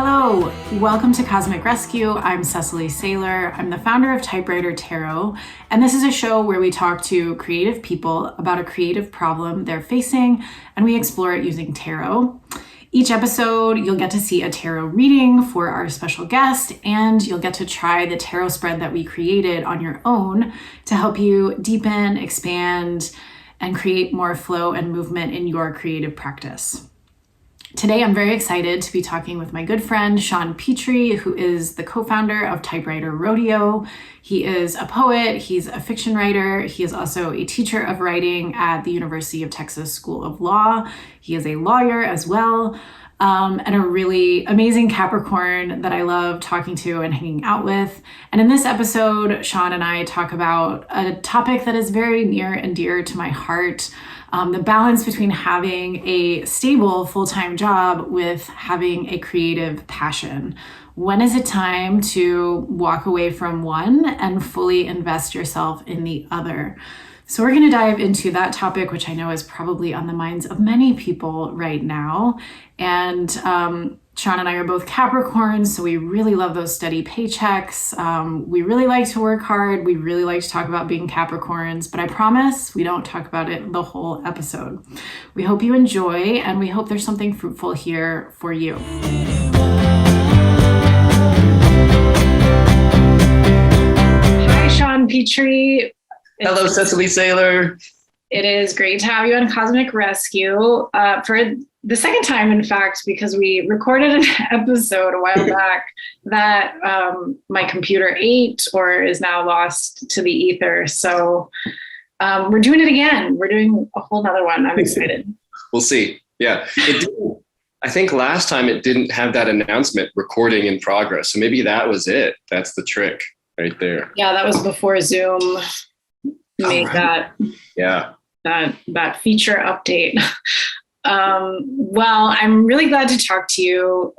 Hello, welcome to Cosmic Rescue. I'm Cecily Saylor. I'm the founder of Typewriter Tarot, and this is a show where we talk to creative people about a creative problem they're facing, and we explore it using tarot. Each episode, you'll get to see a tarot reading for our special guest, and you'll get to try the tarot spread that we created on your own to help you deepen, expand, and create more flow and movement in your creative practice. Today, I'm very excited to be talking with my good friend, Sean Petrie, who is the co-founder of Typewriter Rodeo. He is a poet, he's a fiction writer, he is also a teacher of writing at the University of Texas School of Law. He is a lawyer as well, and a really amazing Capricorn that I love talking to and hanging out with. And in this episode, Sean and I talk about a topic that is very near and dear to my heart, the balance between having a stable full-time job with having a creative passion. When is it time to walk away from one and fully invest yourself in the other? So we're going to dive into that topic, which I know is probably on the minds of many people right now. And Sean and I are both Capricorns, so we really love those steady paychecks. We really like to work hard. We really like to talk about being Capricorns, but I promise we don't talk about it the whole episode. We hope you enjoy, and we hope there's something fruitful here for you. Hi, Sean Petrie. Hello, Cecily Saylor. It is great to have you on Cosmic Rescue for the second time, in fact, because we recorded an episode a while back that my computer ate or is now lost to the ether. So we're doing it again. We're doing a whole nother one. I'm excited. We'll see. Yeah. I think last time it didn't have that announcement, recording in progress. So maybe that was it. That's the trick right there. Yeah, that was before Zoom made that feature update. Well, I'm really glad to talk to you,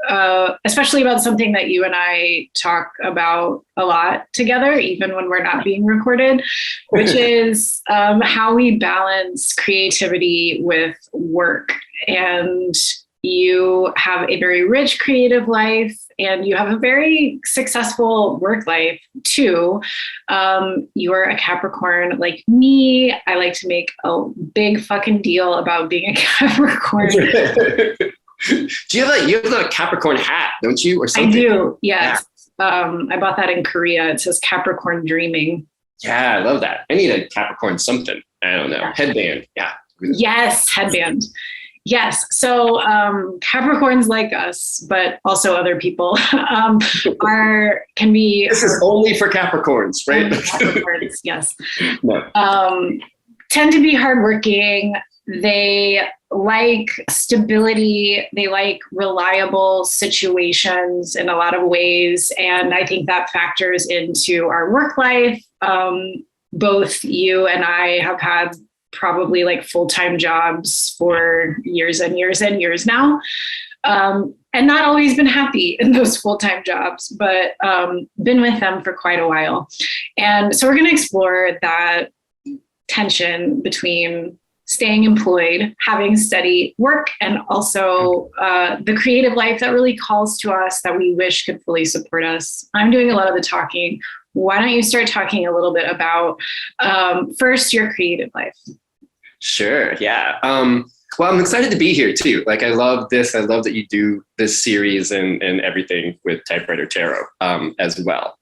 especially about something that you and I talk about a lot together, even when we're not being recorded, which is how we balance creativity with work. And you have a very rich creative life, and you have a very successful work life too. You're a Capricorn like me. I like to make a big fucking deal about being a Capricorn. You have a Capricorn hat, don't you? Or something? I do, yes. Yeah. I bought that in Korea. It says Capricorn Dreaming. Yeah, I love that. I need a Capricorn something. I don't know. Headband. Yeah. Yes, headband. Yes. So Capricorns like us, but also other people can be. This is only for Capricorns, right? Capricorns, yes. No. Tend to be hardworking. They like stability. They like reliable situations in a lot of ways. And I think that factors into our work life. Both you and I have had probably like full-time jobs for years and years and years now. And not always been happy in those full-time jobs, but been with them for quite a while. And so we're going to explore that tension between staying employed, having steady work, and also the creative life that really calls to us that we wish could fully support us. I'm doing a lot of the talking. Why don't you start talking a little bit about first your creative life? Sure. Yeah. Well, I'm excited to be here too. Like, I love this. I love that you do this series and everything with Typewriter Tarot as well.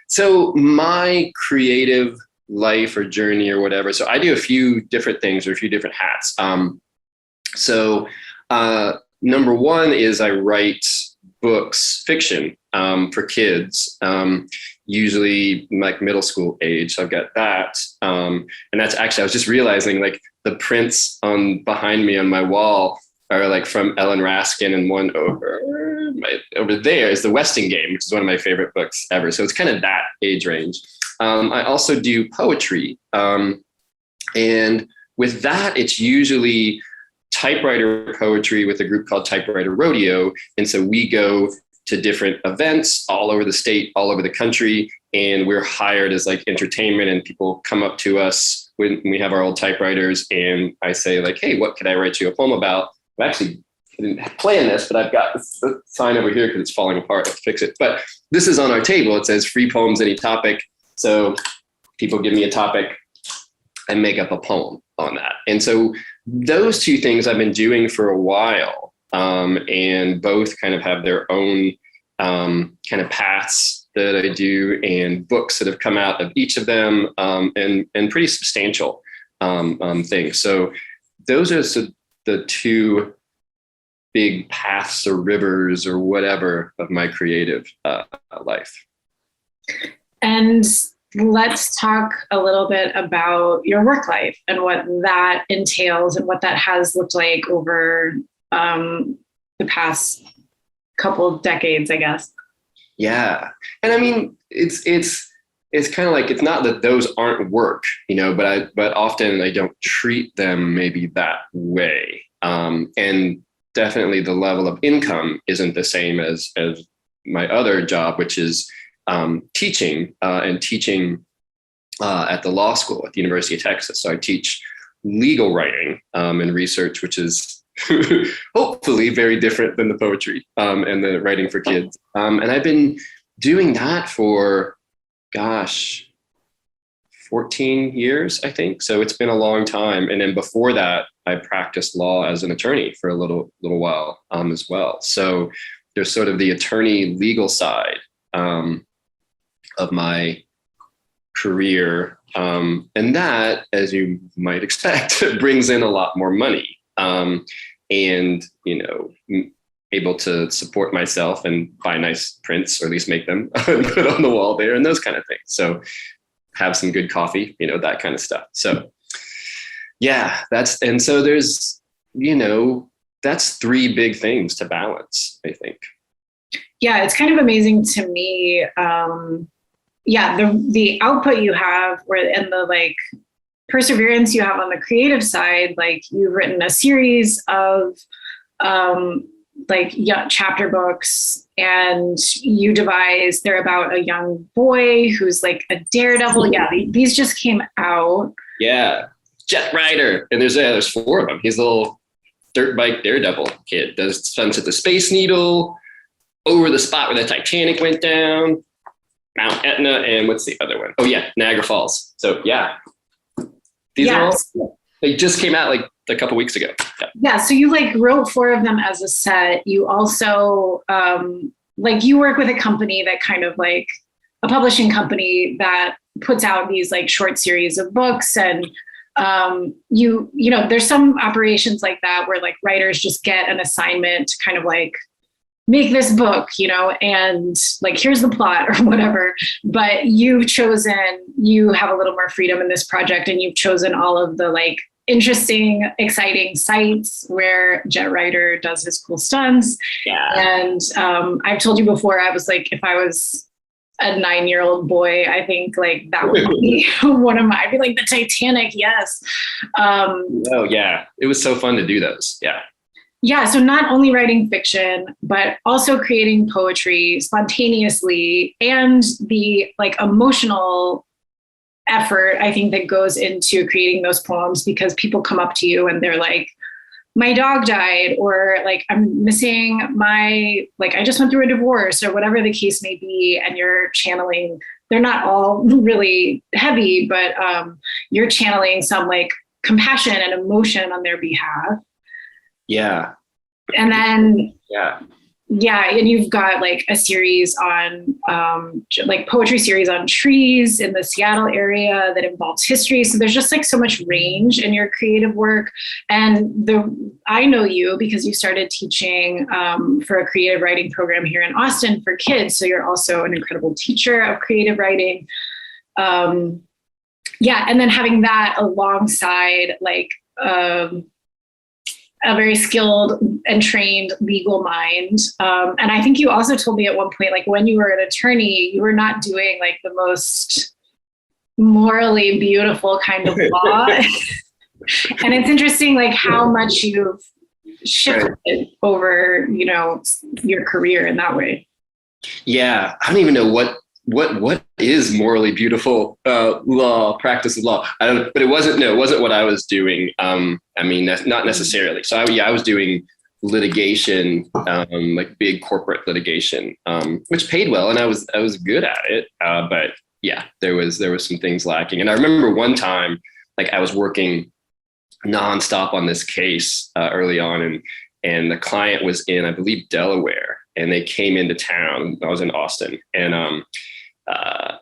So my creative life or journey or whatever. So I do a few different things or a few different hats. Number one is I write books, fiction for kids, usually like middle school age. So I've got that. And that's actually, I was just realizing like the prints behind me on my wall are like from Ellen Raskin, and one over there is The Westing Game, which is one of my favorite books ever. So it's kind of that age range. I also do poetry. And with that, it's usually typewriter poetry with a group called Typewriter Rodeo. And so we go to different events all over the state, all over the country. And we're hired as like entertainment, and people come up to us when we have our old typewriters. And I say like, hey, what could I write you a poem about? I've actually didn't plan this, but I've got the sign over here because it's falling apart. I'll fix it. But this is on our table. It says free poems, any topic. So people give me a topic and make up a poem on that. And so those two things I've been doing for a while, and both kind of have their own kind of paths that I do, and books that have come out of each of them, and pretty substantial things. So those are the two big paths or rivers or whatever of my creative life. And let's talk a little bit about your work life and what that entails and what that has looked like over the past couple decades, I guess. Yeah. And I mean, it's kind of like, it's not that those aren't work, but often I don't treat them maybe that way. And definitely the level of income isn't the same as my other job, which is teaching at the law school at the University of Texas. So I teach legal writing and research, which is hopefully very different than the poetry and the writing for kids. And I've been doing that for, 14 years, I think. So it's been a long time. And then before that, I practiced law as an attorney for a little while as well. So there's sort of the attorney legal side of my career. And that, as you might expect, brings in a lot more money. And, able to support myself and buy nice prints, or at least make them and put on the wall there and those kind of things. So have some good coffee, that kind of stuff. So yeah, there's, that's three big things to balance, I think. Yeah, it's kind of amazing to me. The output you have and the perseverance you have on the creative side, you've written a series of chapter books, and they're about a young boy who's a daredevil. Yeah, these just came out. Yeah, Jett Ryder, and there's four of them. He's a little dirt bike daredevil kid. Does stunts at the Space Needle, over the spot where the Titanic went down, Mount Etna, and what's the other one? Oh yeah, Niagara Falls. So yeah, these are all, they just came out a couple weeks ago. Yeah. So you wrote four of them as a set. You also you work with a company that kind of a publishing company that puts out these short series of books, and there's some operations like that where writers just get an assignment to kind of make this book, and here's the plot or whatever. But you have a little more freedom in this project, and you've chosen all of the interesting, exciting sites where Jett Ryder does his cool stunts. Yeah. And I've told you before, I was if I was a 9-year-old boy, I think that would be one of I'd be the Titanic. Yes. Oh yeah. It was so fun to do those. Yeah. Yeah. So not only writing fiction, but also creating poetry spontaneously, and the emotional effort, I think, that goes into creating those poems, because people come up to you and they're my dog died, or I'm missing my, I just went through a divorce, or whatever the case may be. And you're channeling, they're not all really heavy, but you're channeling some compassion and emotion on their behalf. Yeah. And then, yeah. And you've got a series on poetry series on trees in the Seattle area that involves history. So there's just so much range in your creative work. And I know you because you started teaching for a creative writing program here in Austin for kids. So you're also an incredible teacher of creative writing. And then having that alongside a very skilled and trained legal mind. And I think you also told me at one point, when you were an attorney, you were not doing the most morally beautiful kind of law. And it's interesting, how much you've shifted over, your career in that way. Yeah. I don't even know what is morally beautiful practice of law. But it wasn't what I was doing. Not necessarily. So I was doing litigation, like big corporate litigation, which paid well, and I was good at it. But yeah, there was some things lacking. And I remember one time, like I was working nonstop on this case early on, and the client was in, I believe, Delaware, and they came into town. I was in Austin, and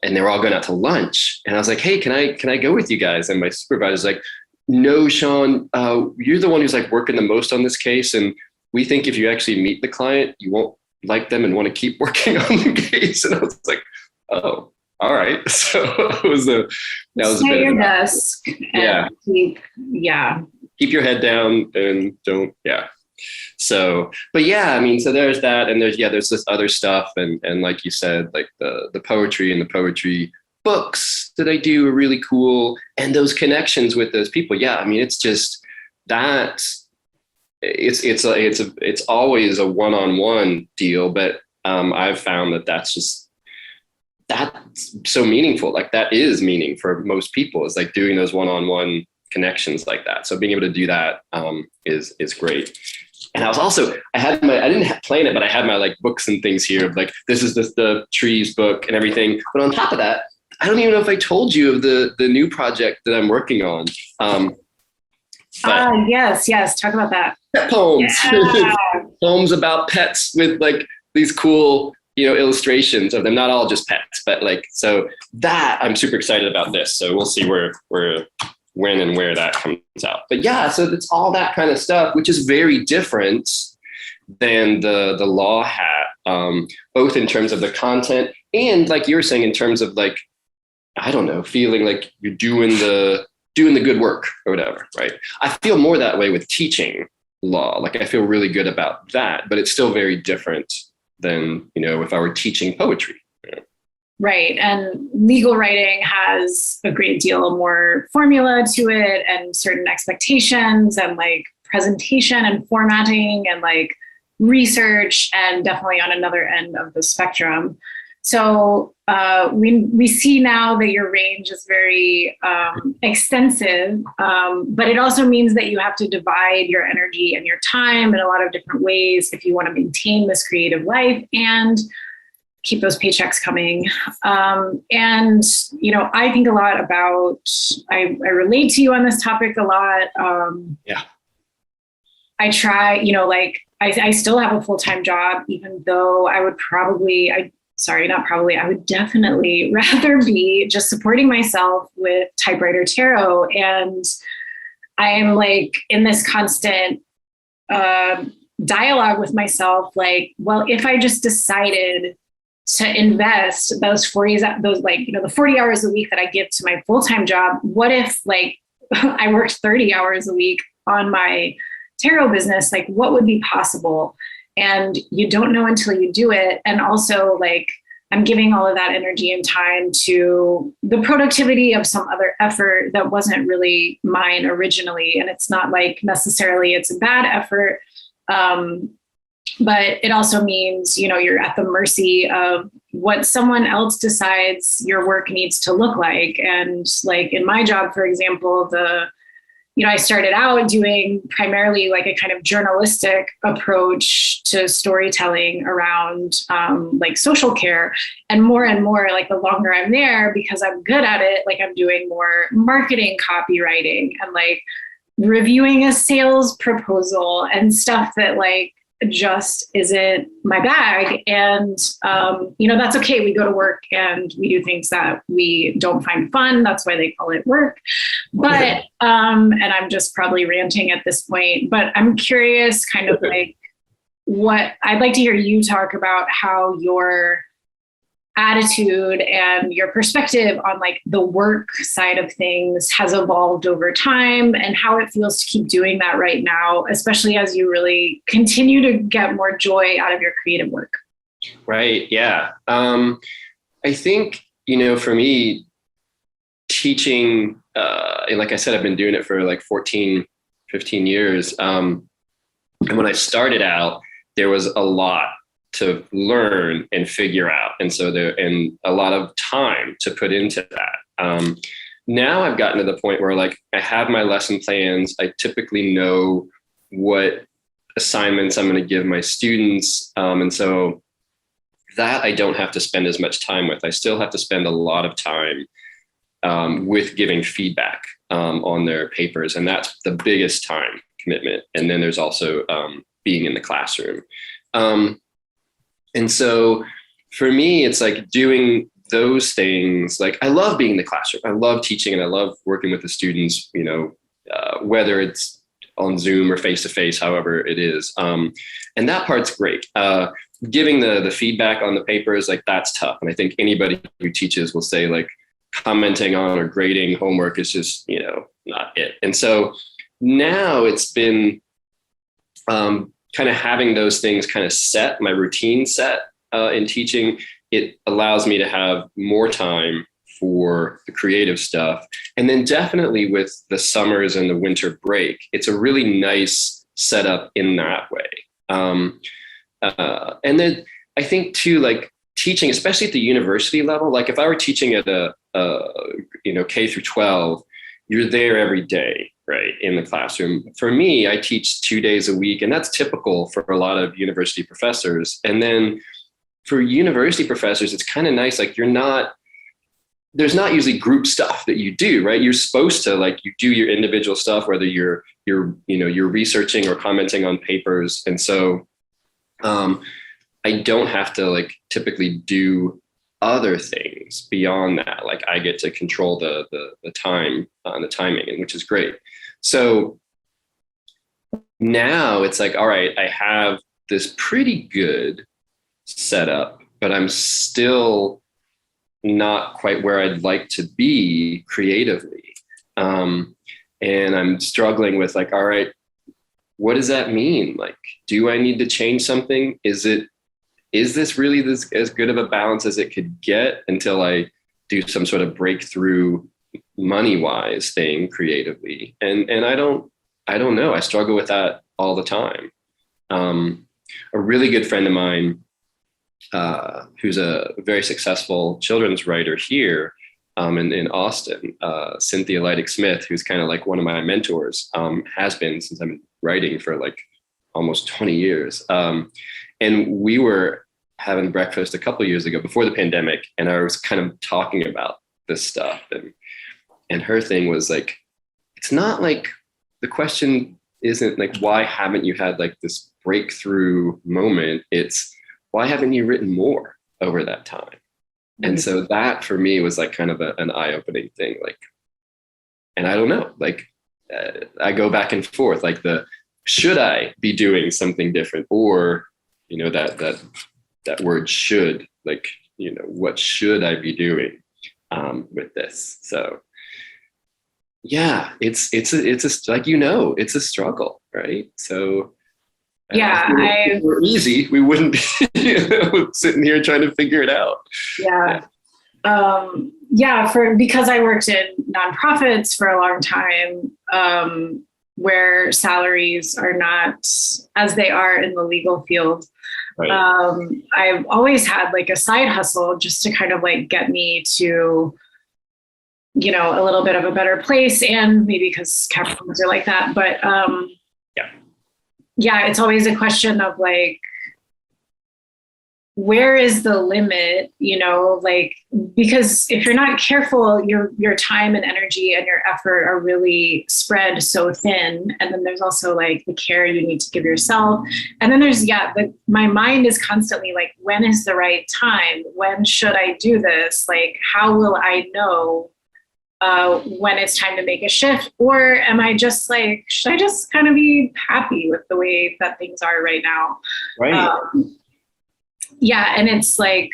they were all going out to lunch. And I was like, hey, can I go with you guys? And my supervisor's like, no, Sean, you're the one who's like working the most on this case. And we think if you actually meet the client, you won't like them and want to keep working on the case. And I was like, oh, all right. So that was a bit your desk. Yeah. Keep your head down and don't. Yeah. So, but yeah, I mean, so there's that, and there's this other stuff, and like you said, like the poetry and the poetry books that I do are really cool, and those connections with those people. Yeah, I mean, it's just that it's always a one-on-one deal, but I've found that's so meaningful. Like that is meaning for most people, is like doing those one-on-one connections like that. So being able to do that is great. And I didn't plan it, but I had my like books and things here of like, this is the trees book and everything. But on top of that, I don't even know if I told you of the new project that I'm working on. Yes. Talk about that. Pet poems. Yeah. Poems about pets with like these cool, illustrations of them, not all just pets, but like, so that I'm super excited about this. So we'll see when and where that comes out. But yeah, so it's all that kind of stuff, which is very different than the law hat, both in terms of the content and like you were saying, in terms of like, I don't know, feeling like you're doing the good work or whatever, right? I feel more that way with teaching law. Like I feel really good about that, but it's still very different than, if I were teaching poetry. Right. And legal writing has a great deal more formula to it, and certain expectations, and like presentation and formatting, and like research, and definitely on another end of the spectrum. So we see now that your range is very extensive, but it also means that you have to divide your energy and your time in a lot of different ways if you want to maintain this creative life and keep those paychecks coming. And, I think a lot about, I relate to you on this topic a lot. I try, I still have a full-time job, even though I would I would definitely rather be just supporting myself with Typewriter Tarot. And I am like in this constant dialogue with myself, like, well, if I just decided to invest those 40 the 40 hours a week that I give to my full-time job, what if like I worked 30 hours a week on my tarot business? Like what would be possible? And you don't know until you do it. And also like I'm giving all of that energy and time to the productivity of some other effort that wasn't really mine originally. And it's not like necessarily it's a bad effort. But it also means, you're at the mercy of what someone else decides your work needs to look like. And like in my job, for example, I started out doing primarily like a kind of journalistic approach to storytelling around like social care. And more, like the longer I'm there, because I'm good at it, like I'm doing more marketing copywriting and like reviewing a sales proposal and stuff that like just isn't my bag. And, that's okay. We go to work and we do things that we don't find fun. That's why they call it work. But, and I'm just probably ranting at this point, but I'm curious kind of like what I'd like to hear you talk about, how your attitude and your perspective on like the work side of things has evolved over time, and how it feels to keep doing that right now, especially as you really continue to get more joy out of your creative work. Right. Yeah. I think, for me, teaching, and like I said, I've been doing it for like 14, 15 years. And when I started out, there was a lot to learn and figure out. And so and a lot of time to put into that. Now I've gotten to the point where like I have my lesson plans. I typically know what assignments I'm going to give my students. And so that I don't have to spend as much time with. I still have to spend a lot of time with giving feedback on their papers. And that's the biggest time commitment. And then there's also being in the classroom. And so for me, it's like doing those things. Like, I love being in the classroom. I love teaching and I love working with the students, you know, whether it's on Zoom or face-to-face, however it is. And that part's great. Giving the feedback on the papers, like, that's tough. And I think anybody who teaches will say, like, commenting on or grading homework is just, you know, not it. And so now it's been kind of having those things kind of set, my routine set in teaching. It allows me to have more time for the creative stuff. And then definitely with the summers and the winter break, it's a really nice setup in that way. And then I think too, like, teaching, especially at the university level, like if I were teaching at a you know, K through 12, you're there every day, right, in the classroom. For me, I teach 2 days a week, and that's typical for a lot of university professors. And then for university professors, it's kind of nice, like, there's not usually group stuff that you do, right? You're supposed to, like, you do your individual stuff, whether you're researching or commenting on papers. And so I don't have to, like, typically do other things beyond that. Like, I get to control the time and the timing, and which is great. So now it's like, all right, I have this pretty good setup, but I'm still not quite where I'd like to be creatively. And I'm struggling with, like, all right, what does that mean? Like, do I need to change something? Is this really as good of a balance as it could get until I do some sort of breakthrough money-wise thing creatively? And I don't know. I struggle with that all the time. A really good friend of mine, who's a very successful children's writer here in Austin, Cynthia Leidig-Smith, who's kind of like one of my mentors, has been since I've been writing for like almost 20 years. And we were having breakfast a couple of years ago before the pandemic, and I was kind of talking about this stuff. And her thing was like, it's not like, the question isn't like, why haven't you had like this breakthrough moment? It's, why haven't you written more over that time? Mm-hmm. And so that for me was like kind of an eye-opening thing. Like, and I don't know, like, I go back and forth, like, should I be doing something different? Or, you know, that word should, like, you know, what should I be doing with this? So yeah, it's like, you know, it's a struggle, right? So yeah, if it were easy, we wouldn't be sitting here trying to figure it out. Yeah. Because I worked in nonprofits for a long time, where salaries are not as they are in the legal field. Right. I've always had like a side hustle just to kind of like get me to, you know, a little bit of a better place, and maybe because Capricorns are like that, but yeah, it's always a question of like, where is the limit, you know, like, because if you're not careful, your time and energy and your effort are really spread so thin. And then there's also like the care you need to give yourself. And then there's, my mind is constantly like, when is the right time? When should I do this? Like, how will I know when it's time to make a shift? Or am I just like, should I just kind of be happy with the way that things are right now? Right. Yeah. And it's like,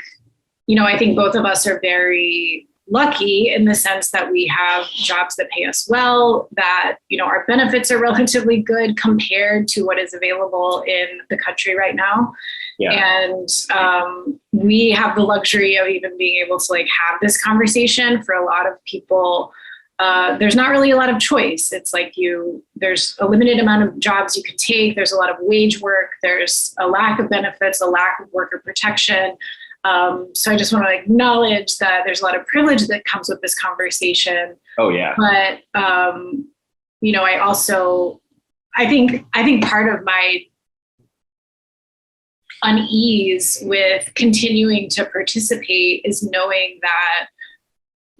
you know, I think both of us are very lucky in the sense that we have jobs that pay us well, that, you know, our benefits are relatively good compared to what is available in the country right now. Yeah. And we have the luxury of even being able to like have this conversation. For a lot of people, there's not really a lot of choice. It's like there's a limited amount of jobs you can take. There's a lot of wage work. There's a lack of benefits, a lack of worker protection. So I just want to acknowledge that there's a lot of privilege that comes with this conversation. Oh yeah. But, you know, I think part of my unease with continuing to participate is knowing that,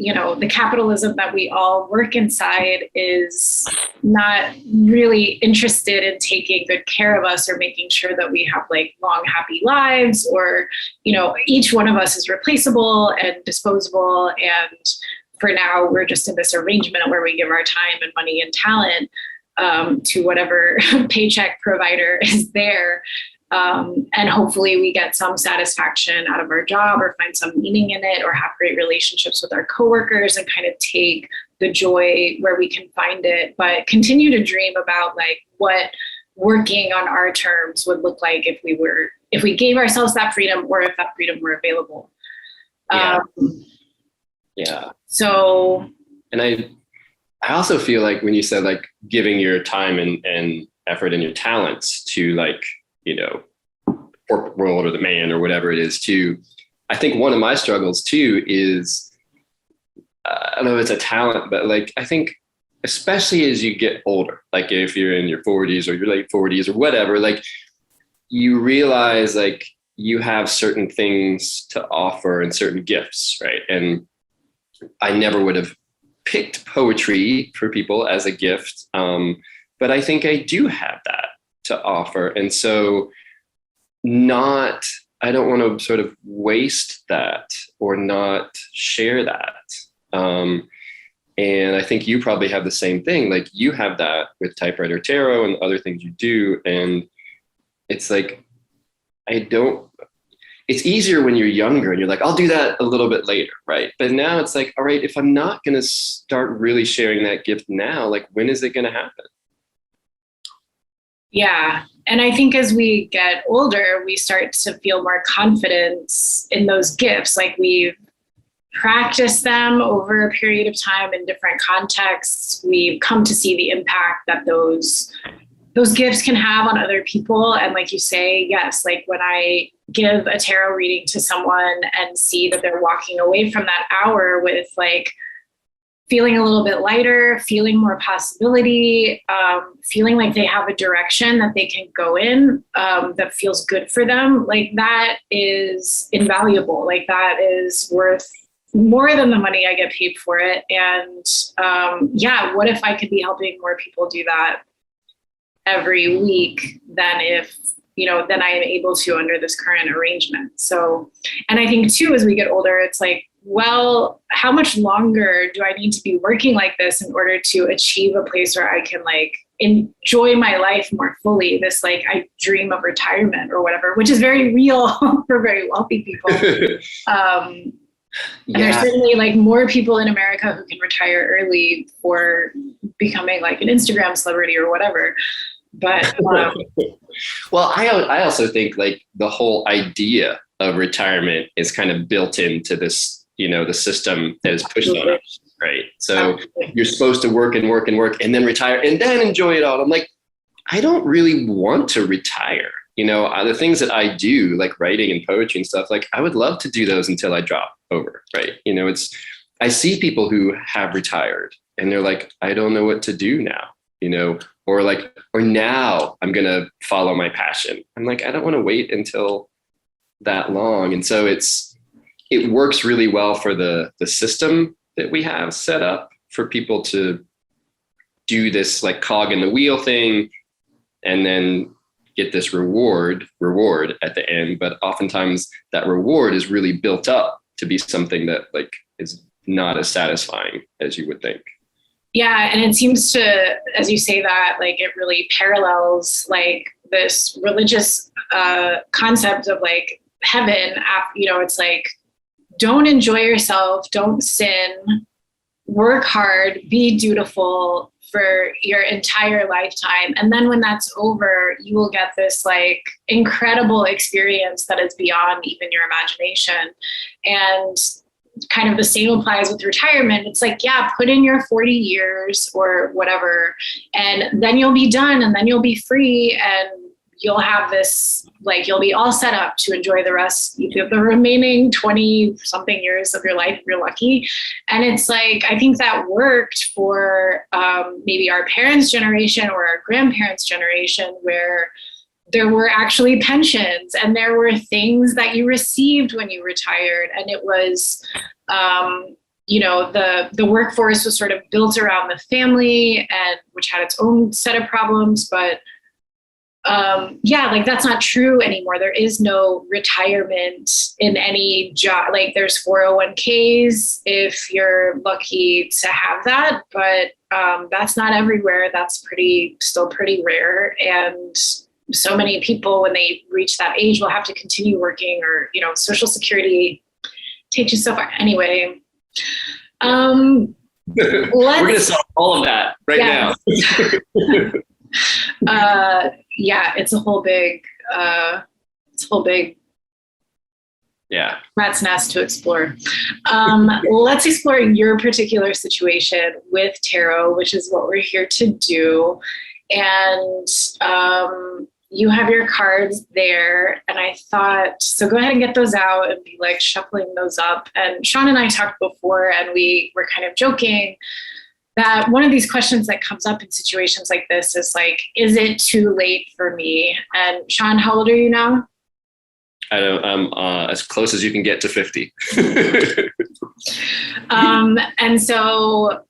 you know, the capitalism that we all work inside is not really interested in taking good care of us or making sure that we have like long, happy lives, or, you know, each one of us is replaceable and disposable. And for now, we're just in this arrangement where we give our time and money and talent to whatever paycheck provider is there. And hopefully we get some satisfaction out of our job or find some meaning in it or have great relationships with our coworkers and kind of take the joy where we can find it, but continue to dream about like what working on our terms would look like if we gave ourselves that freedom, or if that freedom were available. Yeah. So, and I also feel like when you said like giving your time and effort and your talents to like, you know, corporate world or the man or whatever it is too. I think one of my struggles too is, I don't know if it's a talent, but like, I think especially as you get older, like if you're in your 40s or your late 40s or whatever, like you realize like you have certain things to offer and certain gifts, right? And I never would have picked poetry for people as a gift, but I think I do have that to offer. And so I don't want to sort of waste that or not share that. And I think you probably have the same thing. Like you have that with Typewriter Tarot and other things you do. And it's like, it's easier when you're younger and you're like, I'll do that a little bit later, right? But now it's like, all right, if I'm not going to start really sharing that gift now, like when is it going to happen? yeah. And I think as we get older, we start to feel more confidence in those gifts. Like we've practiced them over a period of time in different contexts. We've come to see the impact that those gifts can have on other people. And like you say, yes, like when I give a tarot reading to someone and see that they're walking away from that hour with like feeling a little bit lighter, feeling more possibility, feeling like they have a direction that they can go in that feels good for them, like that is invaluable. Like that is worth more than the money I get paid for it. And what if I could be helping more people do that every week than then I am able to under this current arrangement. So, and I think too, as we get older, it's like, well, how much longer do I need to be working like this in order to achieve a place where I can like enjoy my life more fully? This like, I dream of retirement or whatever, which is very real for very wealthy people. And there's certainly like more people in America who can retire early for becoming like an Instagram celebrity or whatever. But well, I also think like the whole idea of retirement is kind of built into this, the system that is pushed on us, right? So you're supposed to work and work and work and then retire and then enjoy it all. I'm like, I don't really want to retire. The things that I do, like writing and poetry and stuff, like I would love to do those until I drop over, right? I see people who have retired and they're like, I don't know what to do now, or now I'm going to follow my passion. I'm like, I don't want to wait until that long. And so it works really well for the system that we have set up for people to do this like cog in the wheel thing and then get this reward at the end. But oftentimes that reward is really built up to be something that like is not as satisfying as you would think. Yeah. And it seems to, as you say that, like it really parallels like this religious concept of like heaven. It's like, don't enjoy yourself, don't sin, work hard, be dutiful for your entire lifetime. And then when that's over, you will get this like incredible experience that is beyond even your imagination. And kind of the same applies with retirement. It's like, yeah, put in your 40 years or whatever, and then you'll be done and then you'll be free and you'll have this, like, you'll be all set up to enjoy the rest of the remaining 20 something years of your life if you're lucky. And it's like, I think that worked for maybe our parents' generation or our grandparents' generation, where there were actually pensions, and there were things that you received when you retired. And it was, the workforce was sort of built around the family, and which had its own set of problems. But that's not true anymore. There is no retirement in any job. Like, there's 401ks if you're lucky to have that, but that's not everywhere. That's still pretty rare. And so many people, when they reach that age, will have to continue working, or, Social Security takes you so far. Anyway, we're going to solve all of that now. It's a whole big rat's nest to explore. Let's explore your particular situation with tarot, which is what we're here to do. And you have your cards there, and I thought, so go ahead and get those out and be like shuffling those up. And Sean and I talked before, and we were kind of joking that one of these questions that comes up in situations like this is like, is it too late for me? And Sean, how old are you now? I'm as close as you can get to 50. And so,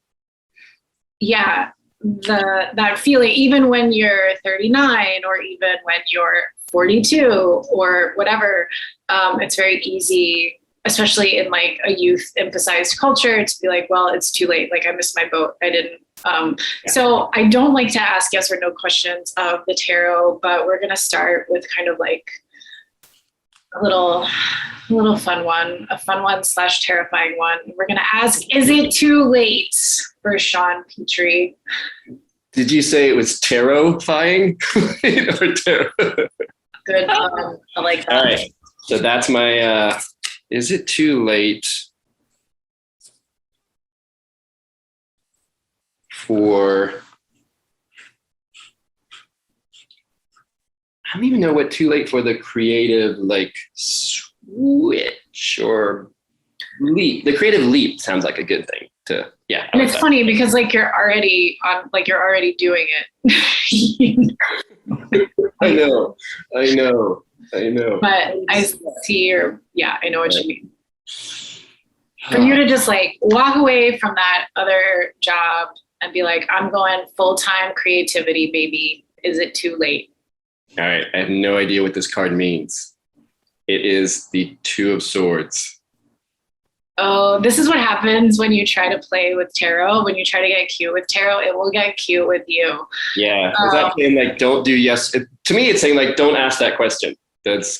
that feeling, even when you're 39 or even when you're 42 or whatever, it's very easy, especially in like a youth emphasized culture, to be like, well, it's too late. Like, I missed my boat. I didn't. So I don't like to ask yes or no questions of the tarot, but we're going to start with kind of like a little fun one, a fun one / terrifying one. We're going to ask, is it too late for Sean Petrie? Did you say it was terrifying? Or tarot? Good. I like that. All right. So that's my, is it too late for, I don't even know what too late for the creative, like, switch or leap. The creative leap sounds like a good thing to, And it's funny because like you're already doing it. I know. But I see I know what you mean. For you to just like walk away from that other job and be like, I'm going full-time creativity, baby. Is it too late? All right. I have no idea what this card means. It is the Two of Swords. Oh, this is what happens when you try to play with tarot. When you try to get cute with tarot, it will get cute with you. Yeah. Is that saying like, don't do yes? To me, it's saying like, don't ask that question.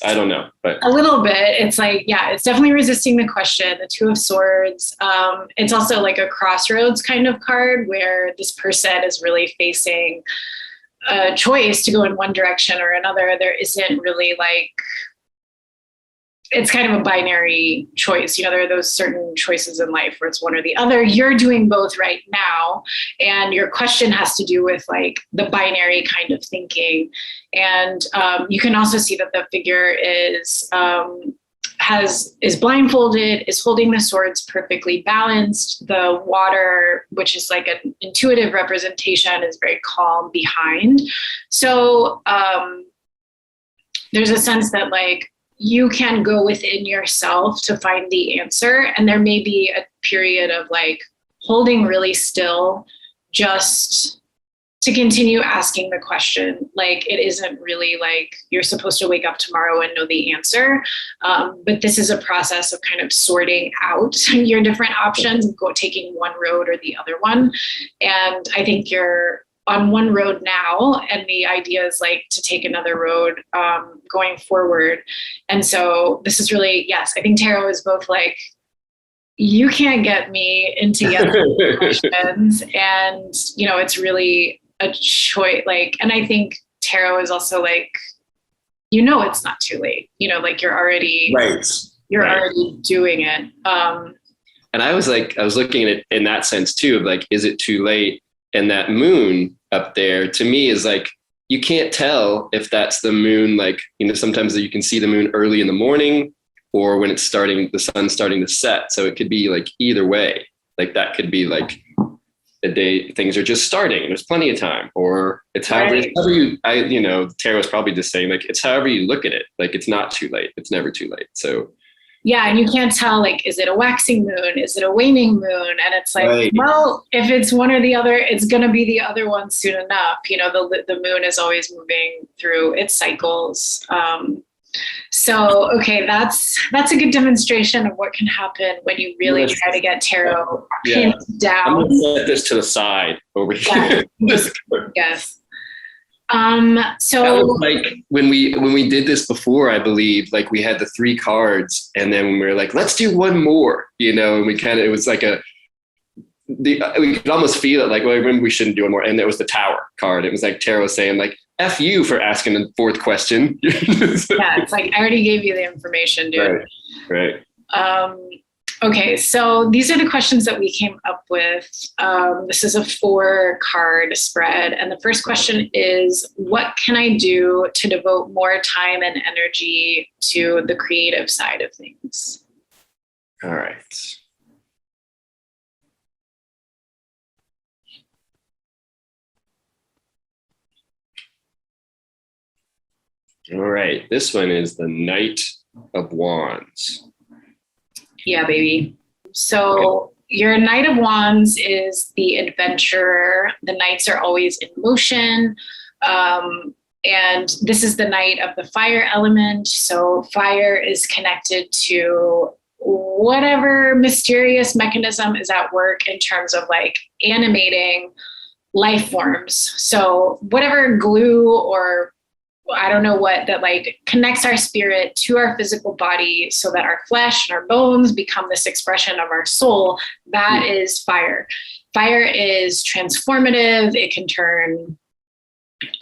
I don't know, but a little bit. It's like, it's definitely resisting the question. The Two of Swords. It's also like a crossroads kind of card where this person is really facing a choice to go in one direction or another. There isn't really like, it's kind of a binary choice. There are those certain choices in life where it's one or the other. You're doing both right now. And your question has to do with like the binary kind of thinking. And you can also see that the figure is blindfolded, is holding the swords perfectly balanced. The water, which is like an intuitive representation, is very calm behind. So there's a sense that like, you can go within yourself to find the answer. And there may be a period of like holding really still just to continue asking the question. Like, it isn't really like you're supposed to wake up tomorrow and know the answer. But this is a process of kind of sorting out your different options and taking one road or the other one. And I think you're on one road now, and the idea is like to take another road going forward. And so this is really, I think tarot is both like, you can't get me into yes questions, and it's really a choice. Like, and I think tarot is also like, it's not too late. Like you're already already doing it. And I was looking at it in that sense too, of like, is it too late? And that moon up there to me is like, you can't tell if that's the moon. Like, sometimes you can see the moon early in the morning or when it's the sun's starting to set. So it could be like either way. Like that could be like a day things are just starting. There's plenty of time, or it's however, Right. it's however tarot is probably just saying like it's however you look at it. Like it's not too late. It's never too late. So Yeah, and you can't tell, like, is it a waxing moon? Is it a waning moon? And it's like, Right. well, if it's one or the other, it's going to be the other one soon enough. You know, the moon is always moving through its cycles. So, okay, that's a good demonstration of what can happen when you really try to get tarot pinned I'm down. gonna set this to the side over here. Yes. That So was like when we did this before, I believe, like we had the 3 cards, and then we were like, let's do one more, and we kind of, it was like we could almost feel it, like, well, I remember we shouldn't do one more, and it was the Tower card. It was like tarot saying like, F you for asking the 4th question. yeah, it's like, I already gave you the information, dude. Right. Okay, so these are the questions that we came up with. This is a 4-card spread. And the first question is, what can I do to devote more time and energy to the creative side of things? All right. All right. This one is the Knight of Wands. Yeah, baby. So your Knight of Wands is the adventurer. The knights are always in motion. And this is the Knight of the fire element. So fire is connected to whatever mysterious mechanism is at work in terms of like animating life forms. So whatever glue or I don't know what that like connects our spirit to our physical body so that our flesh and our bones become this expression of our soul. That is fire. Fire is transformative. It can turn,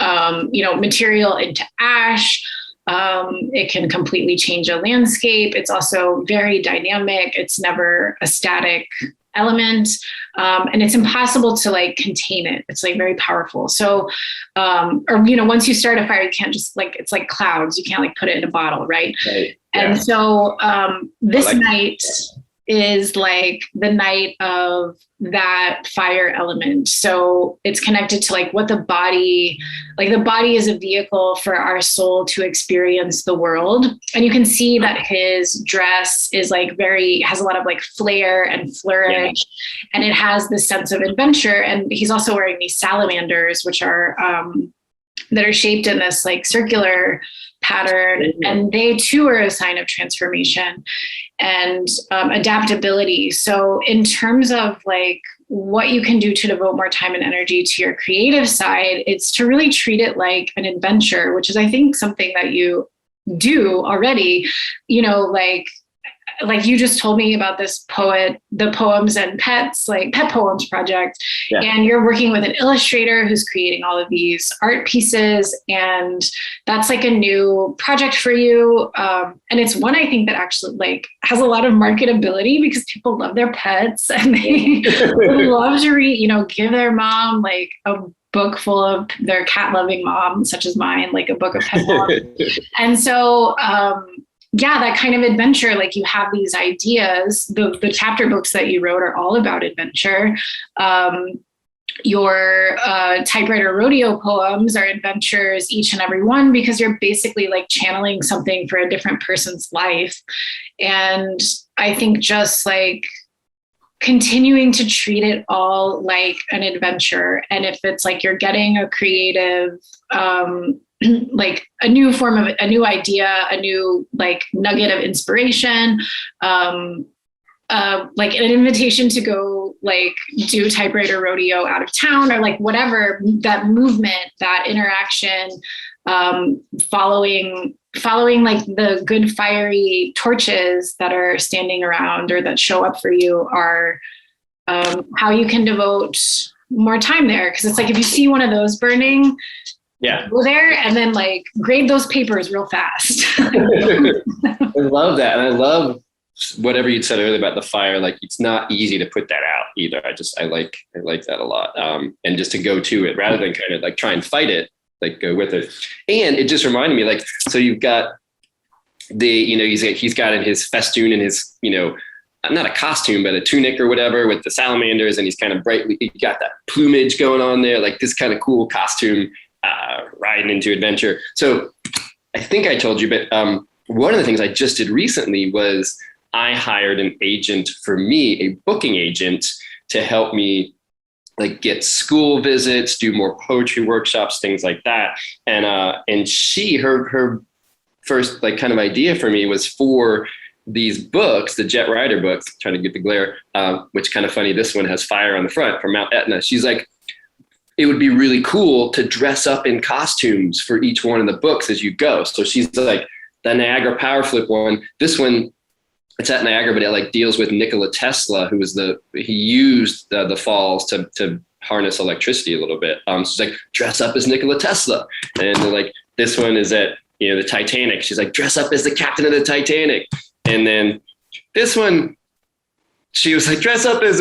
material into ash. It can completely change a landscape. It's also very dynamic. It's never a static element. And it's impossible to like contain it. It's like very powerful. So, once you start a fire, you can't just like, it's like clouds. You can't like put it in a bottle. Right. Right. And Yeah. so, this I like night is like the night of that fire element. So it's connected to like what the body is a vehicle for our soul to experience the world. And you can see that his dress is like has a lot of like flair and flourish, and it has this sense of adventure. And he's also wearing these salamanders, which are, that are shaped in this like circular pattern, and they too are a sign of transformation and adaptability. So in terms of like what you can do to devote more time and energy to your creative side, it's to really treat it like an adventure, which is I think something that you do already, like you just told me about this poet, the Poems and Pets, like Pet Poems project. Yeah. And you're working with an illustrator who's creating all of these art pieces. And that's like a new project for you. And it's one I think that actually like has a lot of marketability because people love their pets and they would love to read, give their mom like a book full of their cat loving mom, such as mine, like a book of pet poems. And so, that kind of adventure, like you have these ideas, the chapter books that you wrote are all about adventure. Your Typewriter Rodeo poems are adventures, each and every one, because you're basically like channeling something for a different person's life. And I think just like continuing to treat it all like an adventure. And if it's like you're getting a creative, like a new form of a new idea, a new like nugget of inspiration, like an invitation to go like do Typewriter Rodeo out of town or like whatever, that movement, that interaction, following like the good fiery torches that are standing around or that show up for you are how you can devote more time there. Because it's like if you see one of those burning, go there and then like grade those papers real fast. I love that. And I love whatever you said earlier about the fire. Like it's not easy to put that out either. I like that a lot. And just to go to it rather than kind of like try and fight it, like go with it. And it just reminded me like, so you've got he's got in his festoon and his, not a costume, but a tunic or whatever with the salamanders, and he's kind of brightly, he got that plumage going on there, like this kind of cool costume, riding into adventure. So I think I told you, but one of the things I just did recently was I hired an agent for me, a booking agent, to help me like get school visits, do more poetry workshops, things like that. And her first like kind of idea for me was for these books, the Jett Ryder books, trying to get the glare, which kind of funny. This one has fire on the front from Mount Etna. She's like, it would be really cool to dress up in costumes for each one of the books as you go. So she's like, the Niagara Power Flip one, this one, it's at Niagara, but it like deals with Nikola Tesla, who was he used the falls to harness electricity a little bit. So she's like, dress up as Nikola Tesla. And like, this one is at, the Titanic. She's like, dress up as the captain of the Titanic. And then this one, she was like, dress up as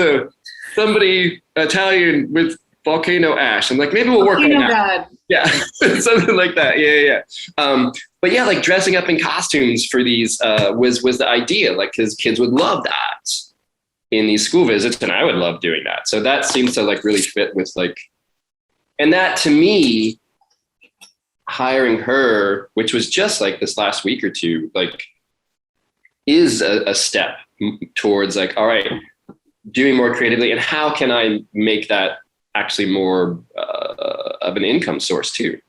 somebody Italian with volcano ash. I'm like, maybe we'll work on that. Yeah, something like that. Yeah. But yeah, like dressing up in costumes for these was the idea. Like, his kids would love that in these school visits, and I would love doing that. So that seems to like really fit with like, and that to me, hiring her, which was just like this last week or two, like, is a step towards like, all right, doing more creatively, and how can I make that actually more of an income source too?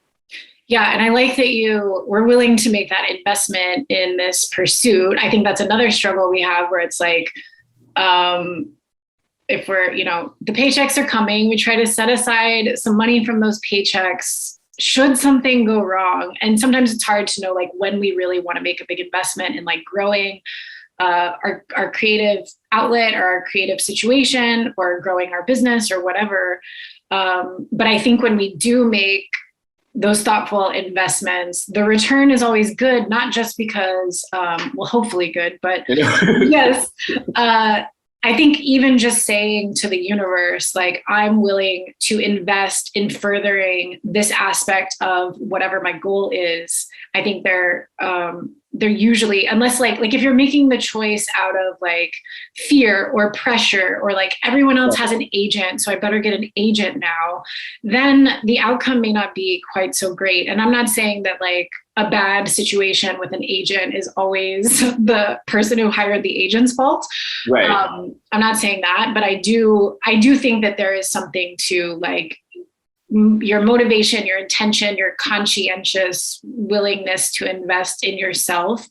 Yeah. And I like that you were willing to make that investment in this pursuit. I think that's another struggle we have, where it's like, if we're, the paychecks are coming, we try to set aside some money from those paychecks should something go wrong. And sometimes it's hard to know like when we really want to make a big investment in like growing our creative outlet or our creative situation, or growing our business or whatever. But I think when we do make those thoughtful investments, the return is always good, not just because, hopefully good, but yes. I think even just saying to the universe, like, I'm willing to invest in furthering this aspect of whatever my goal is. I think they're usually, unless like if you're making the choice out of like fear or pressure, or like everyone else has an agent, so I better get an agent now, then the outcome may not be quite so great. And I'm not saying that like a bad situation with an agent is always the person who hired the agent's fault. Right. I'm not saying that, but I do think that there is something to like your motivation, your intention, your conscientious willingness to invest in yourself.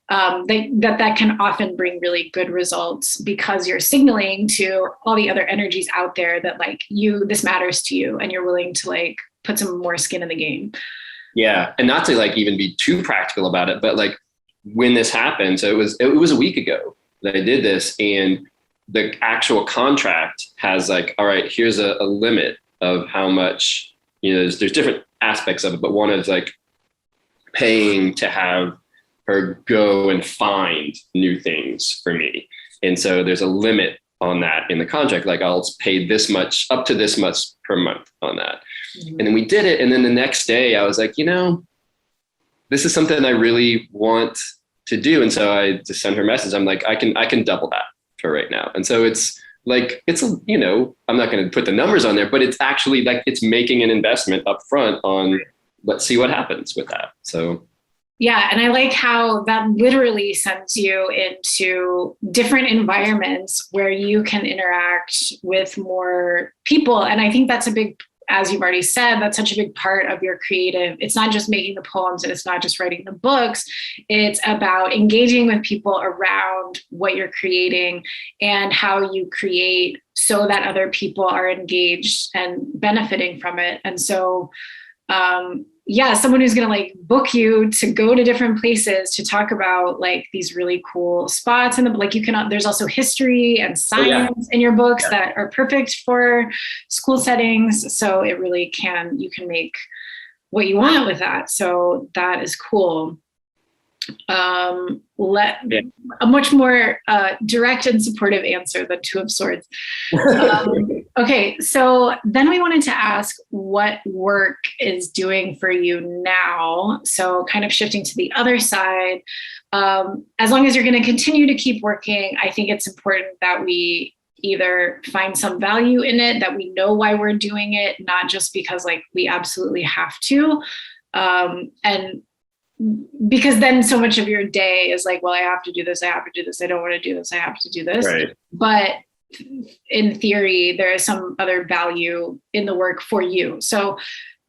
That can often bring really good results, because you're signaling to all the other energies out there that like this matters to you, and you're willing to like put some more skin in the game. Yeah. And not to like even be too practical about it, but like when this happened, so it was a week ago that I did this, and the actual contract has like, all right, here's a limit of how much, there's different aspects of it, but one is like paying to have her go and find new things for me. And so there's a limit on that in the contract. Like, I'll pay this much, up to this much per month on that. Mm-hmm. And then we did it. And then the next day I was like, this is something I really want to do. And so I just sent her a message. I'm like, I can double that for right now. And so it's like, I'm not going to put the numbers on there, but it's actually like, it's making an investment up front on, let's see what happens with that. So yeah. And I like how that literally sends you into different environments where you can interact with more people. And I think that's as you've already said, that's such a big part of your creative. It's not just making the poems, and it's not just writing the books. It's about engaging with people around what you're creating, and how you create so that other people are engaged and benefiting from it. And so, someone who's going to like book you to go to different places to talk about like these really cool spots. And there's also history and science in your books that are perfect for school settings. So it really you can make what you want with that. So that is cool. A much more direct and supportive answer than Two of Swords. Okay, so then we wanted to ask what work is doing for you now. So kind of shifting to the other side. As long as you're going to continue to keep working, I think it's important that we either find some value in it, that we know why we're doing it, not just because like we absolutely have to. And because then so much of your day is like, well, I have to do this, I have to do this, I don't want to do this, I have to do this. Right. But in theory, there is some other value in the work for you. So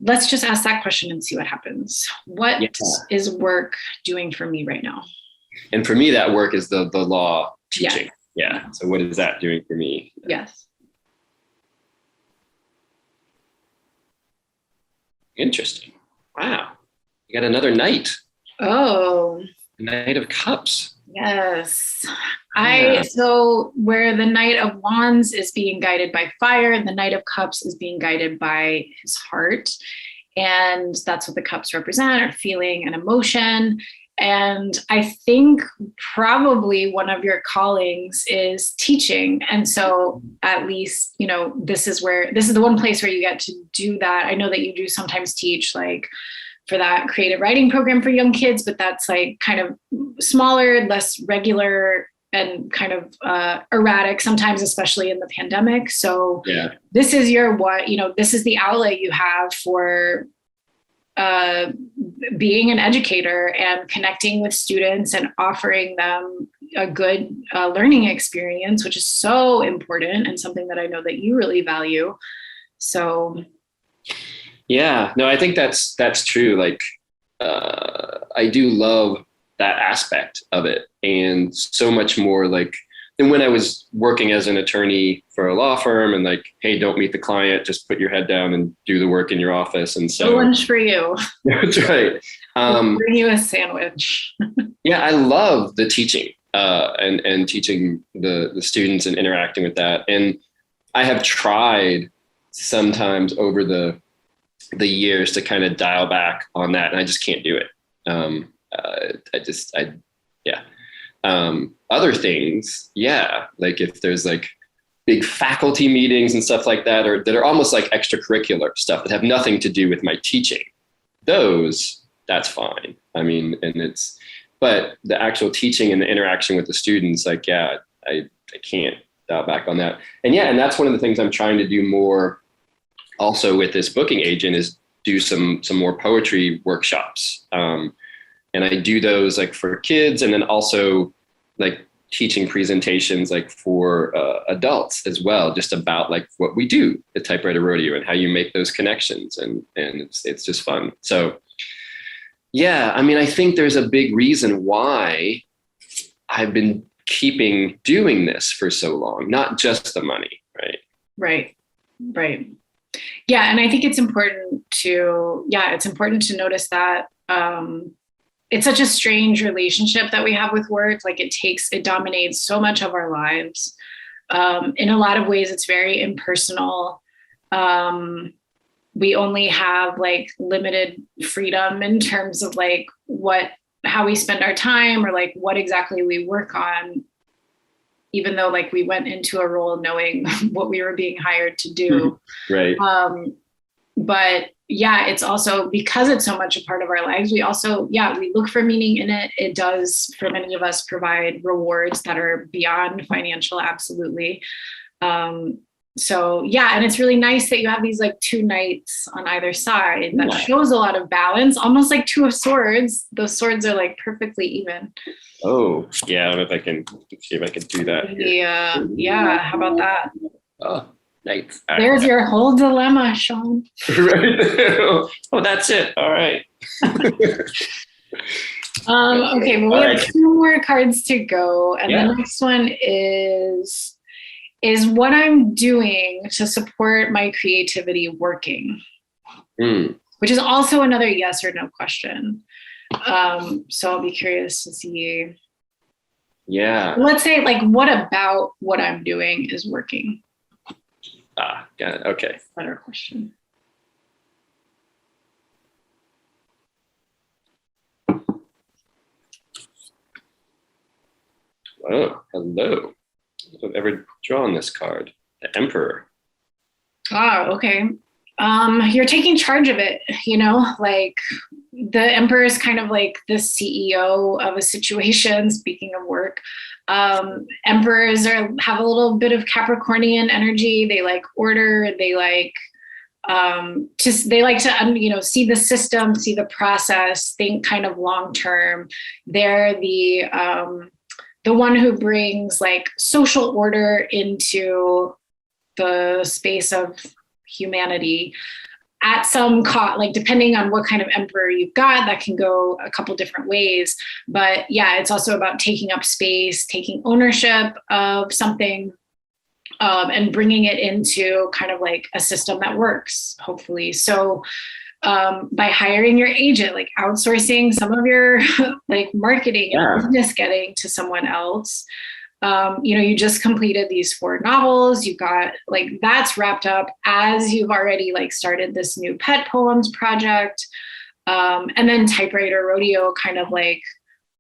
let's just ask that question and see what happens. What is work doing for me right now? And for me, that work is the law teaching. Yes. Yeah. So what is that doing for me? Yes. Interesting. Wow. You got another knight. Oh. Knight of Cups. Yes. Yeah. So where the Knight of Wands is being guided by fire, the Knight of Cups is being guided by his heart. And that's what the cups represent, or feeling and emotion. And I think probably one of your callings is teaching. And so at least, you know, this is the one place where you get to do that. I know that you do sometimes teach like for that creative writing program for young kids, but that's like kind of smaller, less regular, and kind of erratic sometimes, especially in the pandemic. So this is this is the outlet you have for being an educator and connecting with students and offering them a good learning experience, which is so important and something that I know that you really value. So yeah, no, I think that's true. Like, I do love that aspect of it, and so much more like than when I was working as an attorney for a law firm and like, hey, don't meet the client, just put your head down and do the work in your office. And so lunch for you. That's right. We'll bring you a sandwich. Yeah, I love the teaching and teaching the students and interacting with that. And I have tried sometimes over the years to kind of dial back on that, and I just can't do it. Other things, like if there's like big faculty meetings and stuff like that, or that are almost like extracurricular stuff that have nothing to do with my teaching, that's fine. I mean, but the actual teaching and the interaction with the students, like, I can't dial back on that. And that's one of the things I'm trying to do more also with this booking agent is do some more poetry workshops. And I do those like for kids, and then also like teaching presentations like for adults as well, just about like what we do at Typewriter Rodeo and how you make those connections. And it's just fun. So I mean, I think there's a big reason why I've been doing this for so long, not just the money, right? Right. Yeah. And I think it's important to notice that it's such a strange relationship that we have with work. Like it dominates so much of our lives. In a lot of ways, it's very impersonal. We only have like limited freedom in terms of like how we spend our time or like what exactly we work on, even though like we went into a role knowing what we were being hired to do. Right. But it's also because it's so much a part of our lives. We also, we look for meaning in it. It does, for many of us, provide rewards that are beyond financial. Absolutely. And it's really nice that you have these like two knights on either side. That shows a lot of balance, almost like two of swords. Those swords are like perfectly even. Oh, yeah. I don't know if I can see if I can do that. Yeah. How about that? Oh, nice. There's your whole dilemma, Sean. Right. Oh, that's it. All right. Okay. Well, we have two more cards to go. And the next one is what I'm doing to support my creativity working, which is also another yes or no question. So I'll be curious to see. Yeah. Let's say like, what about what I'm doing is working? Got it. Okay. Better question. Oh, hello. I've ever drawn this card, the Emperor. Oh, okay. You're taking charge of it, like the emperor is kind of like the CEO of a situation, speaking of work. Emperors have a little bit of Capricornian energy. They like order, they like they like to see the system, see the process, think kind of long term. They're the one who brings like social order into the space of humanity at some cost, like depending on what kind of emperor you've got, that can go a couple different ways. But yeah, it's also about taking up space, taking ownership of something, and bringing it into kind of like a system that works, hopefully. So by hiring your agent, like outsourcing some of your like marketing and business getting to someone else. You just completed these 4 novels. You got like that's wrapped up as you've already like started this new pet poems project. And then Typewriter Rodeo kind of like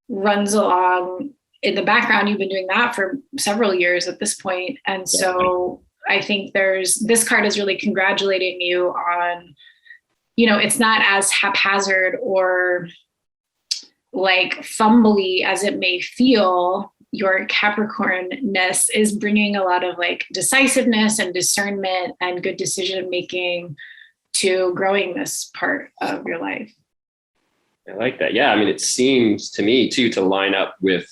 runs along in the background. You've been doing that for several years at this point. And so I think this card is really congratulating you on, it's not as haphazard or like fumbly as it may feel. Your Capricorn-ness is bringing a lot of like decisiveness and discernment and good decision making to growing this part of your life. I like that. Yeah. I mean, it seems to me too, to line up with,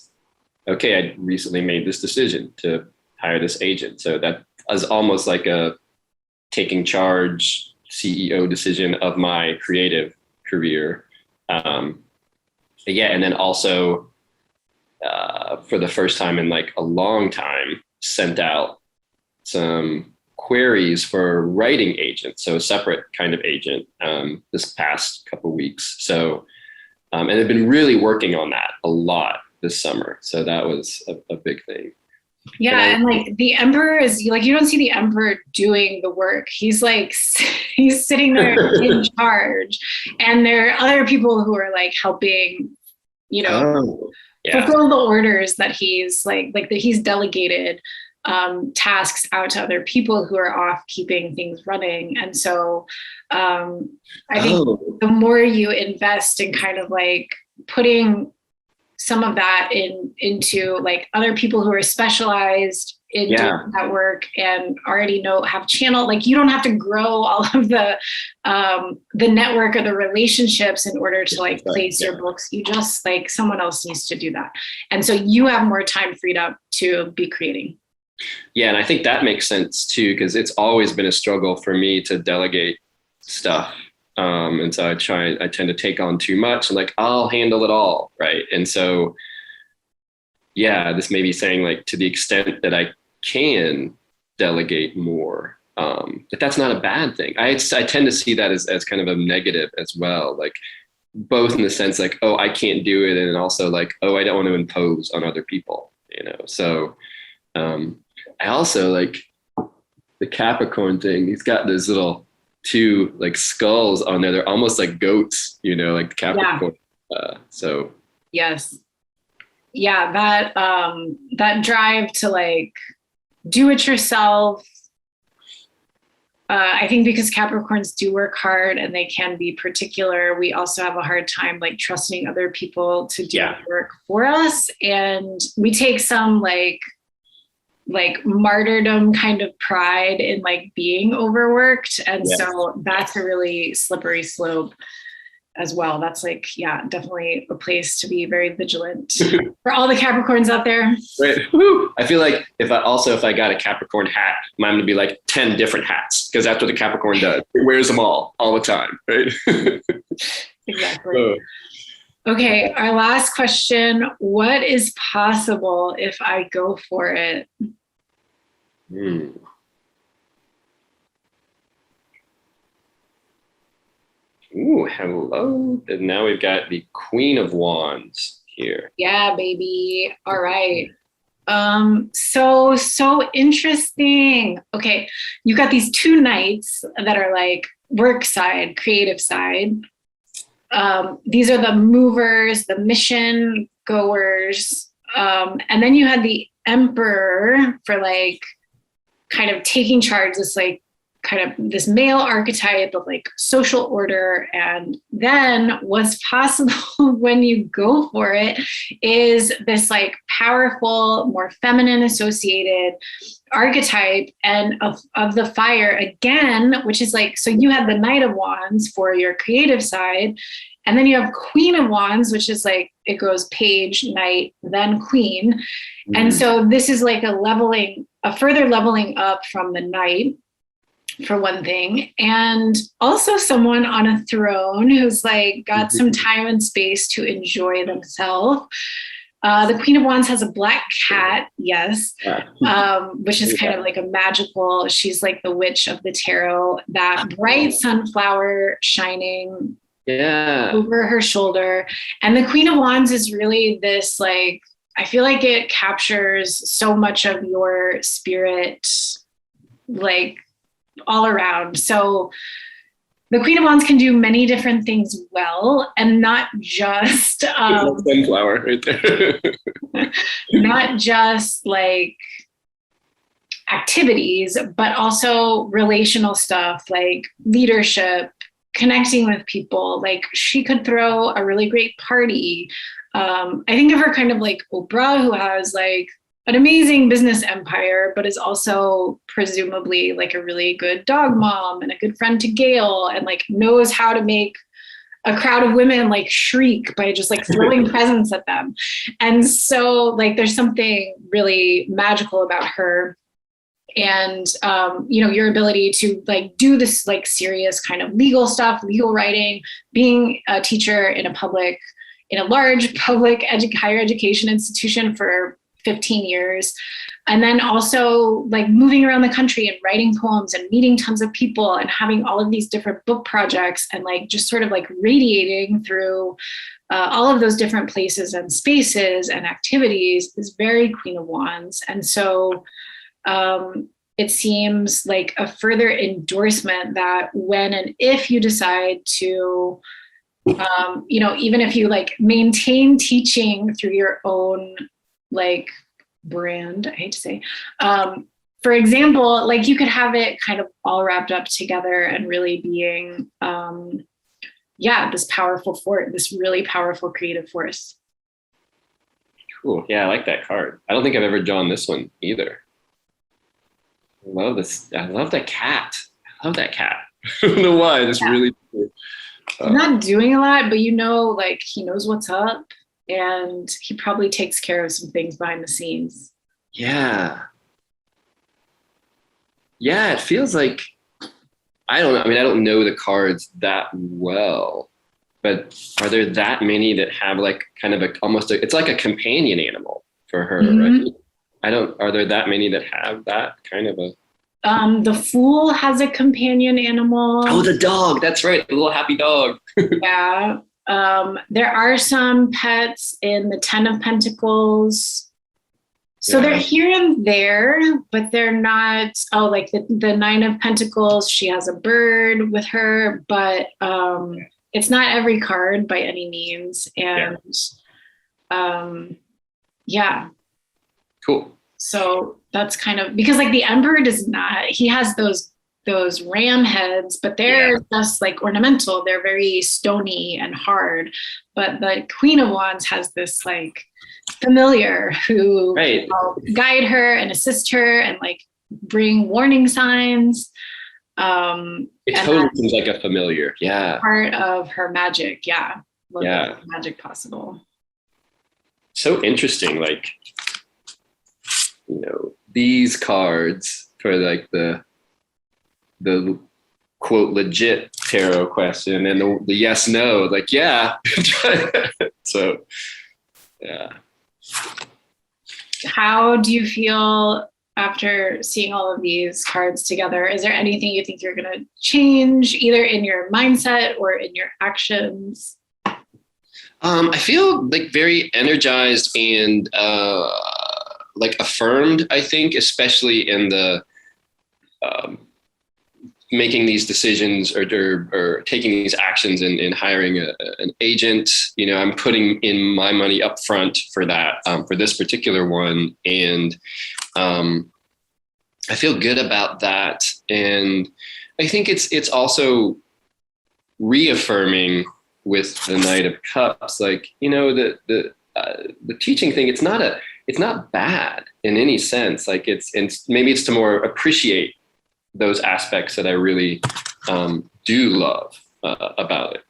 okay, I recently made this decision to hire this agent. So that is almost like a taking charge CEO decision of my creative career. And then also, for the first time in like a long time, sent out some queries for writing agents. So a separate kind of agent, this past couple of weeks. So, and I've been really working on that a lot this summer. So that was a big thing. Yeah. And like the emperor is like, you don't see the emperor doing the work. He's like, he's sitting there in charge. And there are other people who are like helping, fulfill the orders that he's like that he's delegated tasks out to other people who are off keeping things running. And so I think the more you invest in kind of like putting some of that into like other people who are specialized in doing that work and already have channel, like you don't have to grow all of the network or the relationships in order to like place your books. You just like someone else needs to do that. And so you have more time freed up to be creating. Yeah. And I think that makes sense too, because it's always been a struggle for me to delegate stuff. And so I tend to take on too much and like, I'll handle it all. Right. And so, this may be saying like, to the extent that I can delegate more, but that's not a bad thing. I tend to see that as kind of a negative as well. Like both in the sense like, oh, I can't do it. And also like, oh, I don't want to impose on other people, So I also like the Capricorn thing. He's got this little 2 like skulls on there. They're almost like goats, like the Capricorn. So yes. Yeah, that drive to like do it yourself. I think because Capricorns do work hard and they can be particular, we also have a hard time like trusting other people to do the work for us. And we take some like martyrdom kind of pride in like being overworked. And so that's a really slippery slope as well. That's like, definitely a place to be very vigilant for all the Capricorns out there. Right. I feel like if I got a Capricorn hat, mine would be like 10 different hats because that's what the Capricorn does. It wears them all the time. Right. Exactly. Okay. Our last question. What is possible if I go for it? Ooh, hello. And now we've got the Queen of Wands here. Yeah, baby. All right. So interesting. Okay. You got these 2 knights that are like work side, creative side. These are the movers, the mission goers. And then you had the emperor for like kind of taking charge, this like kind of this male archetype of like social order. And then what's possible when you go for it is this like powerful, more feminine associated archetype and of the fire again, which is like, so you have the Knight of Wands for your creative side. And then you have Queen of Wands, which is like, it goes page, knight, then queen. Mm-hmm. And so this is like a further leveling up from the knight, for one thing, and also someone on a throne who's like got some time and space to enjoy themselves. The Queen of Wands has a black cat, yes, which is kind of like a magical, she's like the witch of the tarot, that bright sunflower shining over her shoulder. And the Queen of Wands is really this like, I feel like it captures so much of your spirit, like all around. So the Queen of Wands can do many different things well, and not just sunflower right there. not just like activities, but also relational stuff like leadership, connecting with people. Like she could throw a really great party. I think of her kind of like Oprah, who has like an amazing business empire, but is also presumably like a really good dog mom and a good friend to Gail, and like knows how to make a crowd of women like shriek by just like throwing presents at them. And so like there's something really magical about her. And your ability to like do this like serious kind of legal stuff, legal writing, being a teacher in a large public higher education institution for 15 years. And then also like moving around the country and writing poems and meeting tons of people and having all of these different book projects and like just sort of like radiating through all of those different places and spaces and activities is very Queen of Wands. And so it seems like a further endorsement that when and if you decide to even if you like maintain teaching through your own like brand, I hate to say, for example, like you could have it kind of all wrapped up together and really being, this powerful force, this really powerful creative force. Cool. Yeah, I like that card. I don't think I've ever drawn this one either. I love this. I love that cat. I don't know why. It's really cool. I'm not doing a lot, but like he knows what's up. And he probably takes care of some things behind the scenes. Yeah. Yeah, it feels like, I don't know. I mean, I don't know the cards that well, but are there that many that have like kind of it's like a companion animal for her, mm-hmm. right? Are there that many that have that kind of a? The Fool has a companion animal. Oh, the dog. That's right. The little happy dog. Yeah. There are some pets in the 10 of Pentacles. So they're here and there, but they're not, like the 9 of Pentacles, she has a bird with her, but it's not every card by any means. And Cool. So that's kind of, because like the Emperor does not, he has those ram heads, but they're just like ornamental. They're very stony and hard. But the Queen of Wands has this like familiar who will guide her and assist her and like bring warning signs. It totally seems like a familiar. Yeah. Part of her magic. Yeah. Magic possible. So interesting. Like, these cards for like the quote legit tarot question and the yes no, like so how do you feel after seeing all of these cards together? Is there anything you think you're going to change either in your mindset or in your actions? I feel like very energized and like affirmed, I think, especially in the making these decisions or taking these actions in hiring an agent. I'm putting in my money up front for that, for this particular one. And I feel good about that. And I think it's also reaffirming with the Knight of Cups, like, the teaching thing, it's not bad in any sense. Like it's maybe it's to more appreciate those aspects that I really do love about it.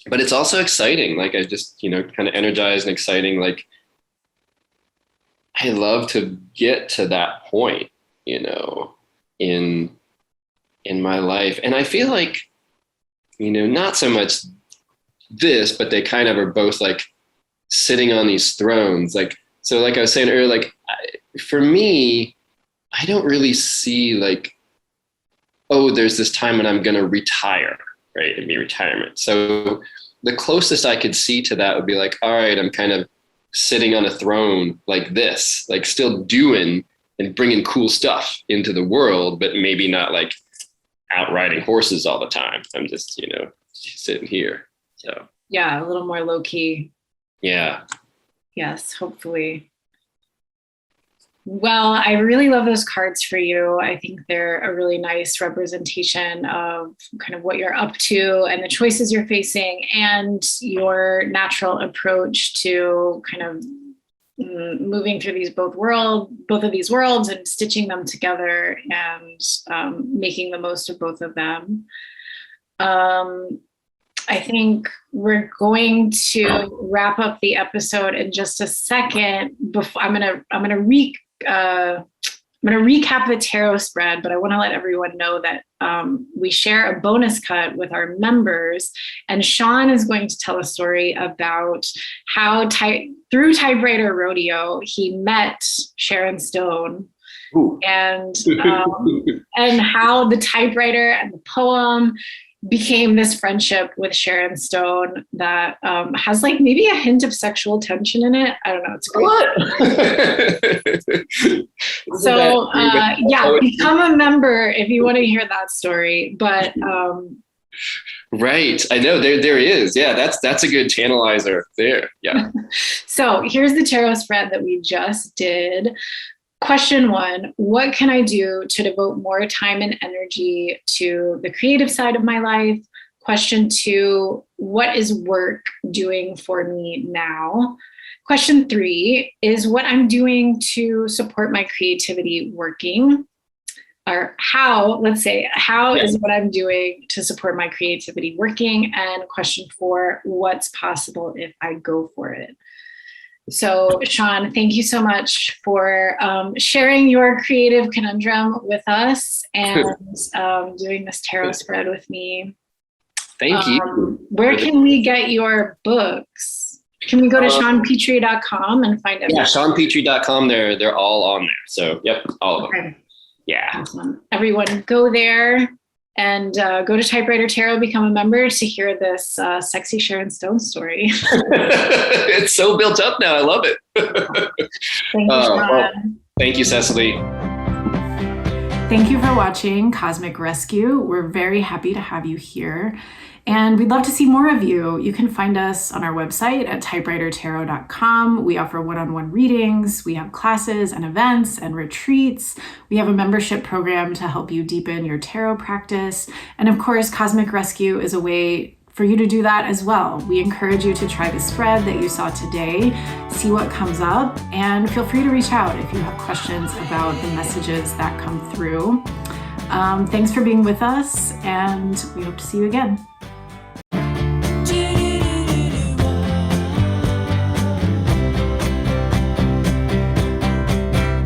But it's also exciting. Like I just, kind of energized and exciting. Like I love to get to that point, in my life. And I feel like, not so much this, but they kind of are both like sitting on these thrones. Like, so like I was saying earlier, like for me, I don't really see like, oh, there's this time when I'm going to retire, right? It'd be retirement. So the closest I could see to that would be like, all right, I'm kind of sitting on a throne like this, like still doing and bringing cool stuff into the world, but maybe not like out riding horses all the time. I'm just, sitting here. So yeah, a little more low key. Yeah. Yes, hopefully. Well, I really love those cards for you. I think they're a really nice representation of kind of what you're up to and the choices you're facing and your natural approach to kind of moving through both of these worlds and stitching them together and making the most of both of them. I think we're going to wrap up the episode in just a second. Before I'm gonna recap the tarot spread, but I want to let everyone know that we share a bonus cut with our members, and Sean is going to tell a story about how through Typewriter Rodeo he met Sharon Stone. Ooh. And how the typewriter and the poem became this friendship with Sharon Stone that has like maybe a hint of sexual tension in it. I don't know. It's great. So become a member if you want to hear that story. But right, I know there is. Yeah, that's a good channelizer there. Yeah. So here's the tarot spread that we just did. Question 1, what can I do to devote more time and energy to the creative side of my life? Question 2, what is work doing for me now? Question 3, is what I'm doing to support my creativity working? Or how is what I'm doing to support my creativity working? And question 4, what's possible if I go for it? So, Sean, thank you so much for sharing your creative conundrum with us and doing this tarot spread with me. Thank you. Where can we get your books? Can we go to seanpetrie.com and find them? Yeah, seanpetrie.com. They're all on there. So, yep, all of them. Okay. Yeah. Awesome. Everyone, go there and go to Typewriter Tarot, become a member to hear this sexy Sharon Stone story. It's so built up now. I love it. Thank you, Sean. Well, thank you, Cecily. Thank you for watching Cosmic Rescue. We're very happy to have you here. And we'd love to see more of you. You can find us on our website at typewritertarot.com. We offer one-on-one readings. We have classes and events and retreats. We have a membership program to help you deepen your tarot practice. And of course, Cosmic Rescue is a way for you to do that as well. We encourage you to try the spread that you saw today, see what comes up, and feel free to reach out if you have questions about the messages that come through. Thanks for being with us, and we hope to see you again.